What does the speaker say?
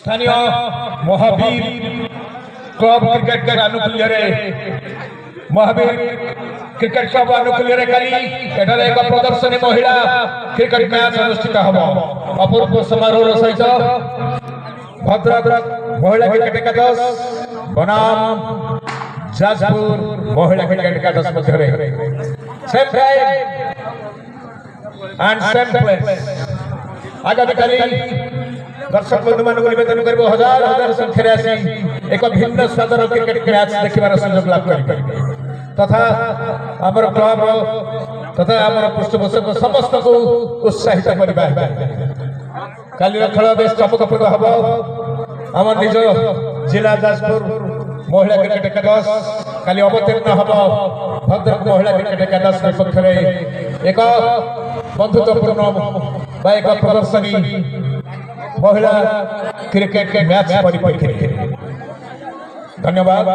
स्थानीय Mahavir club cricket के आनुकूल्य Mahavir cricket club आनुकूल्य कल एक प्रदर्शनी महिला क्रिकेट मैच अनुष्ठित हम अपूर्व समारोह सहित भद्रक महिला क्रिकेट एकादश बनाम जाजपुर महिला क्रिकेट एकादश मध्य same time and same place आगामी कल दर्शक बंधु मान नवेदन कर हजार हजार संख्या आसी एक भिन्न स्वादर क्रिकेट मैच देखार सुजोग लाभ कर तथा आमर क्लब तथा आमर पृष्ठपोषक समस्त को उत्साहित करवा कल खेल बेस चमकपूर्ण हम आम निज जिला जाजपुर महिला क्रिकेट एकादश कल अवतीर्ण हम भद्रक महिला क्रिकेट एकादश विपक्ष में एक बंधुत्वपूर्ण एक प्रदर्शनी महिला क्रिकेट मैच परिप्रेक्षित धन्यवाद।